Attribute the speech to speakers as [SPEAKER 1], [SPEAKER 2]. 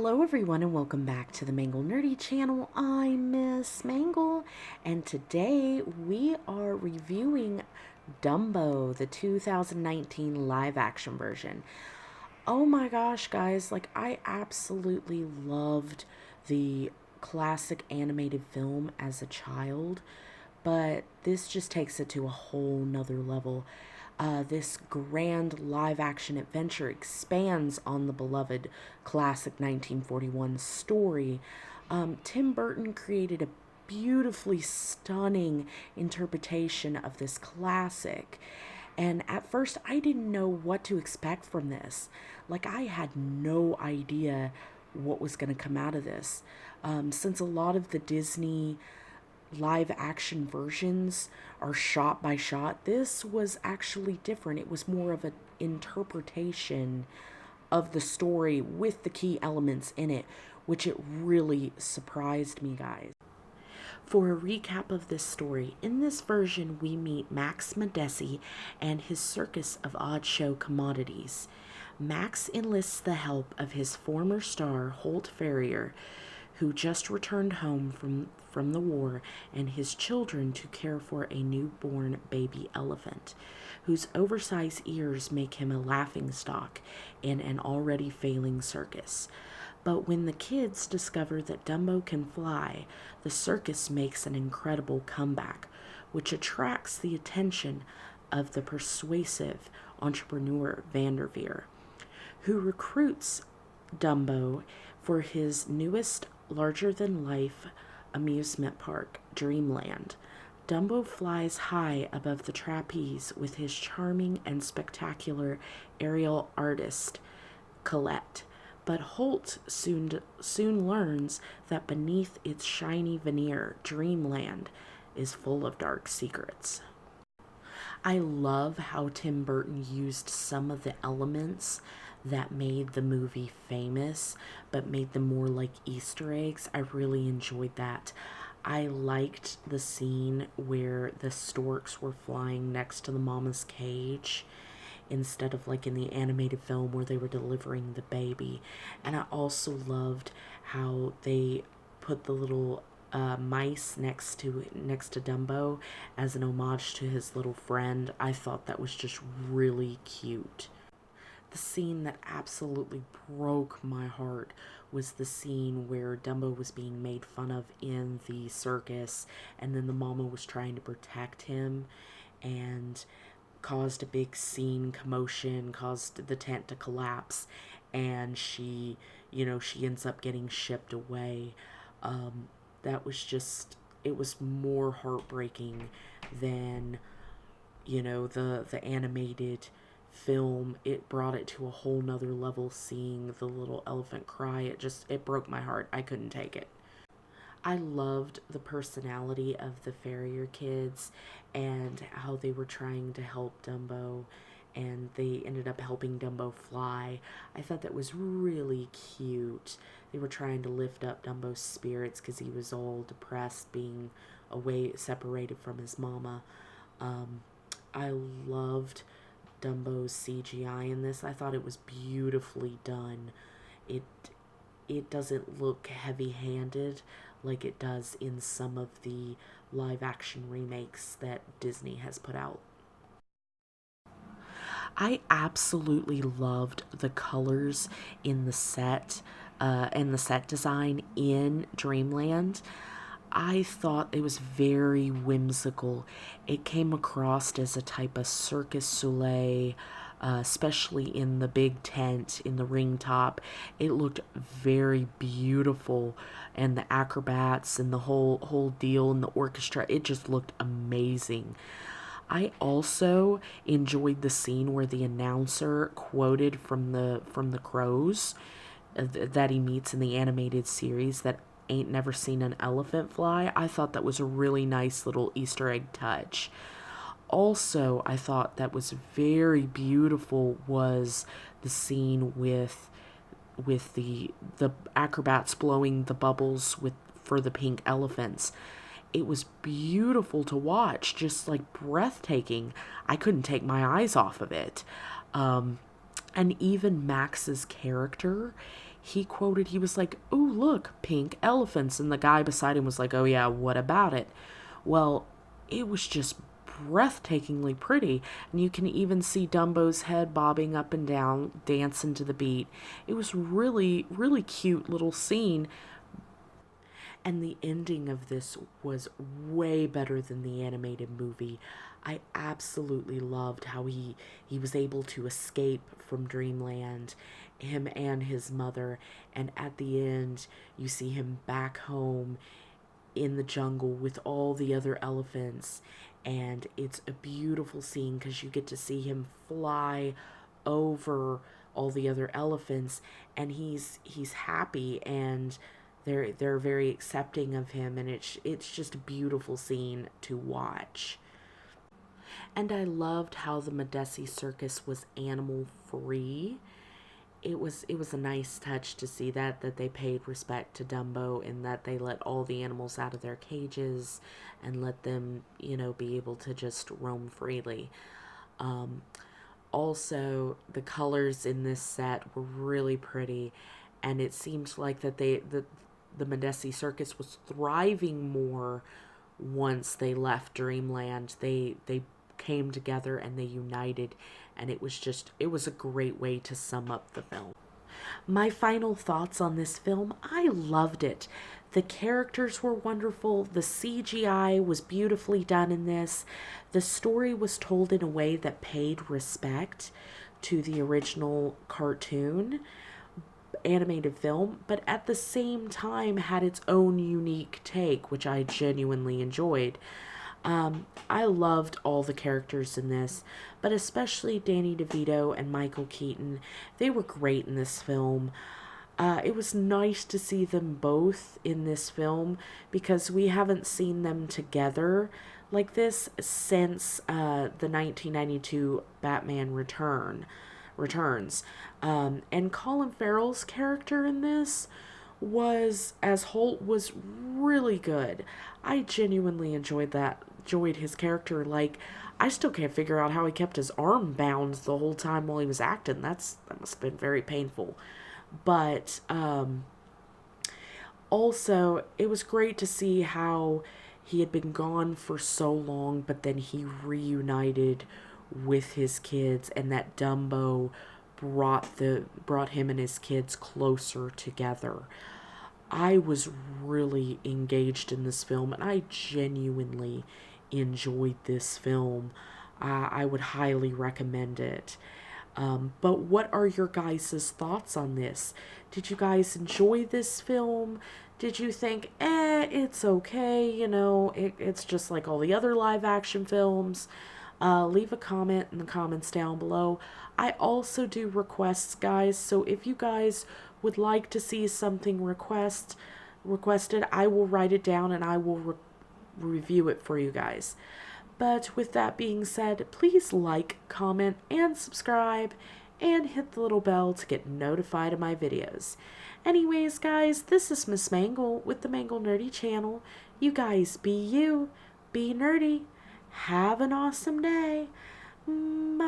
[SPEAKER 1] Hello everyone and welcome back to the Mangle Nerdy channel. I'm Miss Mangle and today we are reviewing Dumbo, the 2019 live action version. Oh my gosh guys, like I absolutely loved the classic animated film as a child, but this just takes it to a whole nother level. This grand live action adventure expands on the beloved classic 1941 story. Tim Burton created a beautifully stunning interpretation of this classic. And at first, I didn't know what to expect from this. Like, I had no idea what was going to come out of this. Since a lot of the Disney live action versions are shot by shot, this was actually different. It was more of an interpretation of the story with the key elements in it, which it really surprised me, guys. For a recap of this story, in this version we meet Max Madesi and his circus of odd show commodities. Max enlists the help of his former star, Holt Ferrier, who just returned home from the war, and his children to care for a newborn baby elephant, whose oversized ears make him a laughingstock in an already failing circus. But when the kids discover that Dumbo can fly, the circus makes an incredible comeback, which attracts the attention of the persuasive entrepreneur Vanderveer, who recruits Dumbo for his newest larger-than-life amusement park, Dreamland. Dumbo flies high above the trapeze with his charming and spectacular aerial artist, Colette. But Holt soon learns that beneath its shiny veneer, Dreamland is full of dark secrets. I love how Tim Burton used some of the elements that made the movie famous, but made them more like Easter eggs. I really enjoyed that. I liked the scene where the storks were flying next to the mama's cage instead of like in the animated film where they were delivering the baby. And I also loved how they put the little mice next to Dumbo as an homage to his little friend. I thought that was just really cute. The scene that absolutely broke my heart was the scene where Dumbo was being made fun of in the circus, and then the mama was trying to protect him and caused a big scene, commotion, caused the tent to collapse, and she ends up getting shipped away. That was just, it was more heartbreaking than, the animated film. It brought it to a whole nother level, seeing the little elephant cry. It broke my heart. I couldn't take it. I loved the personality of the Farrier kids and how they were trying to help Dumbo, and they ended up helping Dumbo fly. I thought that was really cute. They were trying to lift up Dumbo's spirits because he was all depressed being away, separated from his mama. I loved Dumbo's CGI in this. I thought it was beautifully done. It doesn't look heavy-handed like it does in some of the live-action remakes that Disney has put out. I absolutely loved the colors in the set and the set design in Dreamland. I thought it was very whimsical. It came across as a type of Circus Soleil, especially in the big tent, in the ring top. It looked very beautiful, and the acrobats and the whole deal and the orchestra, it just looked amazing. I also enjoyed the scene where the announcer quoted from the crows that he meets in the animated series that ain't never seen an elephant fly. I thought that was a really nice little Easter egg touch. Also, I thought that was very beautiful was the scene with the acrobats blowing the bubbles for the pink elephants. It was beautiful to watch, just like breathtaking. I couldn't take my eyes off of it. And even Max's character, he quoted, he was like, "Ooh, look, pink elephants." And the guy beside him was like, "Oh yeah, what about it?" Well, it was just breathtakingly pretty. And you can even see Dumbo's head bobbing up and down, dancing to the beat. It was really, really cute little scene. And the ending of this was way better than the animated movie. I absolutely loved how he was able to escape from Dreamland, him and his mother, and at the end you see him back home in the jungle with all the other elephants, and it's a beautiful scene because you get to see him fly over all the other elephants, and he's happy, and they're very accepting of him, and it's just a beautiful scene to watch. And I loved how the Medesi circus was animal free. It was a nice touch to see that they paid respect to Dumbo, and that they let all the animals out of their cages and let them, be able to just roam freely. Also, the colors in this set were really pretty, and it seemed like that the Medesi circus was thriving more once they left Dreamland. They came together and they united, and it was a great way to sum up the film. My final thoughts on this film: I loved it. The characters were wonderful. The CGI was beautifully done in this. The story was told in a way that paid respect to the original cartoon animated film, but at the same time had its own unique take, which I genuinely enjoyed. I loved all the characters in this, but especially Danny DeVito and Michael Keaton. They were great in this film. It was nice to see them both in this film because we haven't seen them together like this since the 1992 Batman Returns. And Colin Farrell's character in this as Holt was really good. I genuinely enjoyed his character. Like, I still can't figure out how he kept his arm bound the whole time while he was acting. That must have been very painful. But also, it was great to see how he had been gone for so long, but then he reunited with his kids, and that Dumbo brought him and his kids closer together. I was really engaged in this film, and I genuinely enjoyed this film. I would highly recommend it. But what are your guys' thoughts on this? Did you guys enjoy this film? Did you think, it's okay, it's just like all the other live action films? Leave a comment in the comments down below. I also do requests, guys, so if you guys would like to see something requested, I will write it down and I will review it for you guys. But with that being said, please like, comment, and subscribe, and hit the little bell to get notified of my videos. Anyways, guys, this is Miss Mangle with the Mangle Nerdy channel. You guys be you, be nerdy. Have an awesome day. Bye.